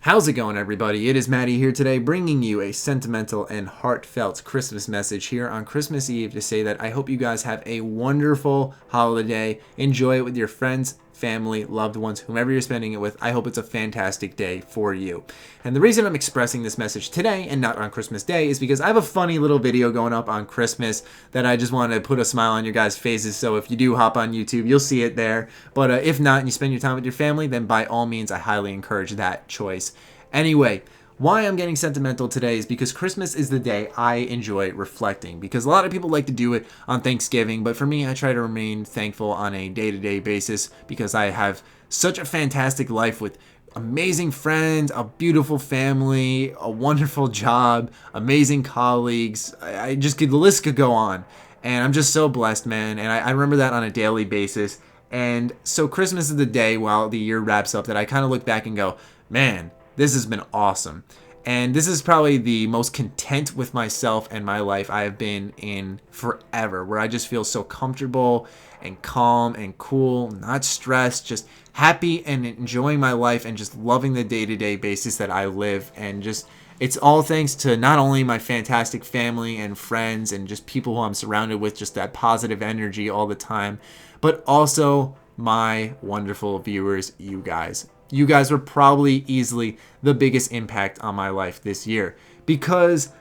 How's it going, everybody? It is Matty here today, bringing you a sentimental and heartfelt Christmas message here on Christmas Eve to say that I hope you guys have a wonderful holiday. Enjoy it with your friends, family, loved ones, whomever you're spending it with. I hope it's a fantastic day for you. And the reason I'm expressing this message today and not on Christmas Day is because I have a funny little video going up on Christmas that I just want to put a smile on your guys' faces. So if you do hop on YouTube, you'll see it there. But if not, and you spend your time with your family, then by all means, I highly encourage that choice. Anyway, why I'm getting sentimental today is because Christmas is the day I enjoy reflecting, because a lot of people like to do it on Thanksgiving, but for me, I try to remain thankful on a day-to-day basis because I have such a fantastic life with amazing friends, a beautiful family, a wonderful job, amazing colleagues. I just could, the list could go on, and I'm just so blessed, man, and I remember that on a daily basis. And so Christmas is the day while the year wraps up that I kind of look back and go, man, this has been awesome. And this is probably the most content with myself and my life I have been in forever, where I just feel so comfortable and calm and cool, not stressed, just happy and enjoying my life and just loving the day-to-day basis that I live. And just, it's all thanks to not only my fantastic family and friends and just people who I'm surrounded with, just that positive energy all the time, but also my wonderful viewers, you guys. You guys were probably easily the biggest impact on my life this year, because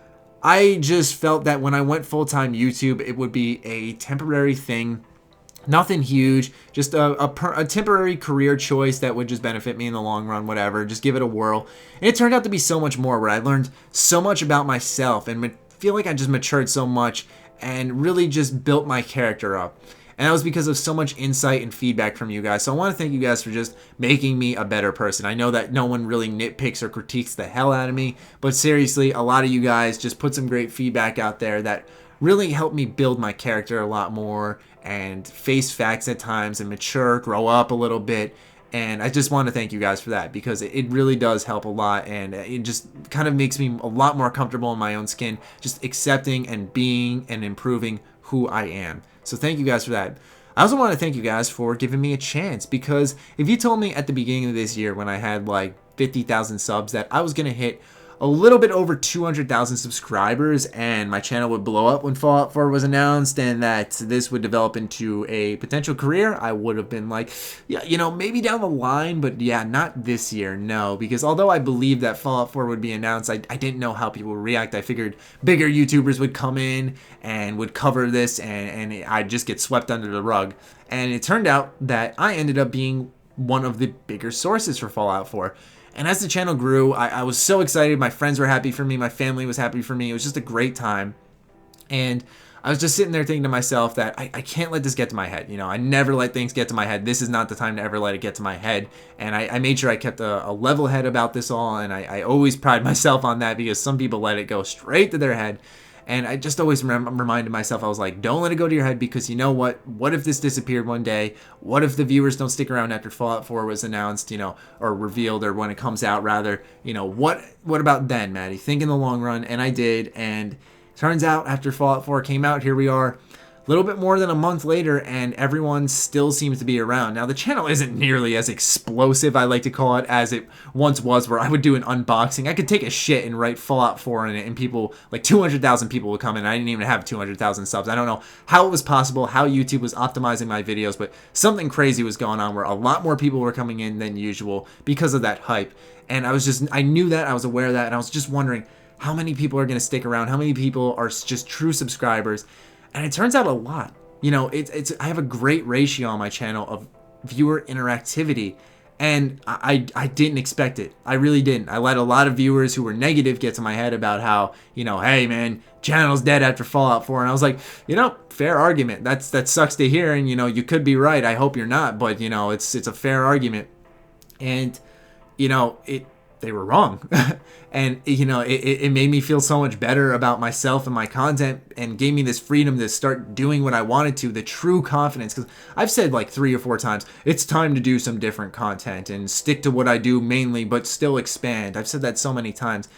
I just felt that when I went full-time YouTube, it would be a temporary thing, nothing huge, just a temporary career choice that would just benefit me in the long run, whatever, just give it a whirl. And it turned out to be so much more, where I learned so much about myself and feel like I just matured so much and really just built my character up. And that was because of so much insight and feedback from you guys. So I want to thank you guys for just making me a better person. I know that no one really nitpicks or critiques the hell out of me, but seriously, a lot of you guys just put some great feedback out there that really helped me build my character a lot more and face facts at times and mature, grow up a little bit. And I just want to thank you guys for that, because it really does help a lot, and it just kind of makes me a lot more comfortable in my own skin, just accepting and being and improving who I am. So thank you guys for that. I also want to thank you guys for giving me a chance, because if you told me at the beginning of this year, when I had like 50,000 subs, that I was going to hit a little bit over 200,000 subscribers and my channel would blow up when Fallout 4 was announced, and that this would develop into a potential career, I would have been like, yeah, you know, maybe down the line, but yeah, not this year, no. Because although I believed that Fallout 4 would be announced, I didn't know how people would react. I figured bigger YouTubers would come in and would cover this, and I'd just get swept under the rug. And it turned out that I ended up being one of the bigger sources for Fallout 4. And as the channel grew, I was so excited. My friends were happy for me. My family was happy for me. It was just a great time. And I was just sitting there thinking to myself that I can't let this get to my head. You know, I never let things get to my head. This is not the time to ever let it get to my head. And I made sure I kept a level head about this all. And I always pride myself on that, because some people let it go straight to their head. And I just always reminded myself, I was like, don't let it go to your head, because you know what? What if this disappeared one day? What if the viewers don't stick around after Fallout 4 was announced, you know, or revealed, or when it comes out, rather? You know, what about then, Matty? Think in the long run. And I did. And turns out after Fallout 4 came out, here we are, a little bit more than a month later, and everyone still seems to be around. Now, the channel isn't nearly as explosive, I like to call it, as it once was, where I would do an unboxing. I could take a shit and write Fallout 4 in it, and people, like 200,000 people would come in. I didn't even have 200,000 subs. I don't know how it was possible, how YouTube was optimizing my videos, but something crazy was going on where a lot more people were coming in than usual because of that hype. And I knew that, I was aware of that, and I was just wondering how many people are going to stick around, how many people are just true subscribers. And it turns out a lot. You know, I have a great ratio on my channel of viewer interactivity, and I didn't expect it. I really didn't. I let a lot of viewers who were negative get to my head about how, you know, hey man, channel's dead after Fallout 4. And I was like, you know, fair argument. That sucks to hear, and you know, you could be right. I hope you're not, but you know, it's a fair argument. And you know, they were wrong. And you know, it made me feel so much better about myself and my content, and gave me this freedom to start doing what I wanted to, the true confidence. Because I've said like 3 or 4 times, it's time to do some different content and stick to what I do mainly, but still expand. I've said that so many times.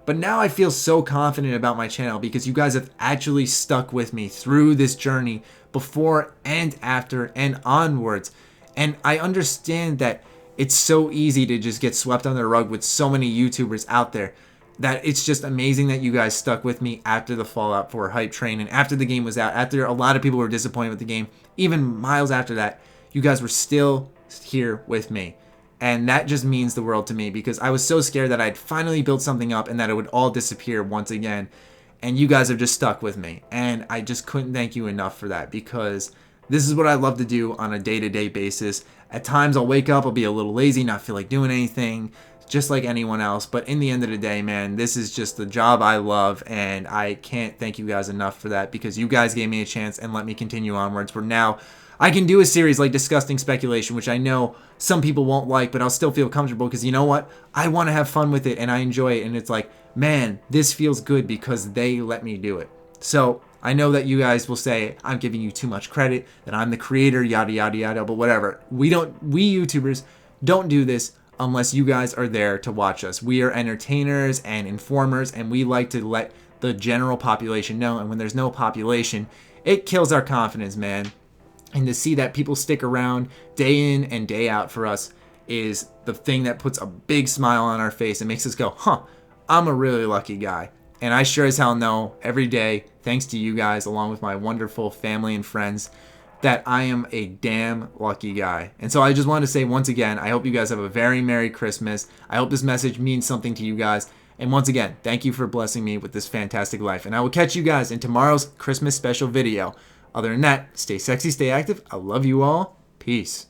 But now I feel so confident about my channel, because you guys have actually stuck with me through this journey, before and after and onwards. And I understand that it's so easy to just get swept under the rug with so many YouTubers out there that it's just amazing that you guys stuck with me after the Fallout 4 hype train and after the game was out, after a lot of people were disappointed with the game, even miles after that, you guys were still here with me. And that just means the world to me because I was so scared that I'd finally build something up and that it would all disappear once again. And you guys have just stuck with me. And I just couldn't thank you enough for that because this is what I love to do on a day-to-day basis. At times I'll wake up, I'll be a little lazy, not feel like doing anything, just like anyone else. But in the end of the day, man, this is just the job I love. And I can't thank you guys enough for that because you guys gave me a chance and let me continue onwards. Where now I can do a series like Disgusting Speculation, which I know some people won't like, but I'll still feel comfortable because you know what? I want to have fun with it and I enjoy it. And it's like, man, this feels good because they let me do it. So I know that you guys will say I'm giving you too much credit, that I'm the creator, yada, yada, yada, but whatever. We YouTubers don't do this unless you guys are there to watch us. We are entertainers and informers, and we like to let the general population know. And when there's no population, it kills our confidence, man. And to see that people stick around day in and day out for us is the thing that puts a big smile on our face and makes us go, huh, I'm a really lucky guy. And I sure as hell know every day, thanks to you guys, along with my wonderful family and friends, that I am a damn lucky guy. And so I just want to say once again, I hope you guys have a very Merry Christmas. I hope this message means something to you guys. And once again, thank you for blessing me with this fantastic life. And I will catch you guys in tomorrow's Christmas special video. Other than that, stay sexy, stay active. I love you all. Peace.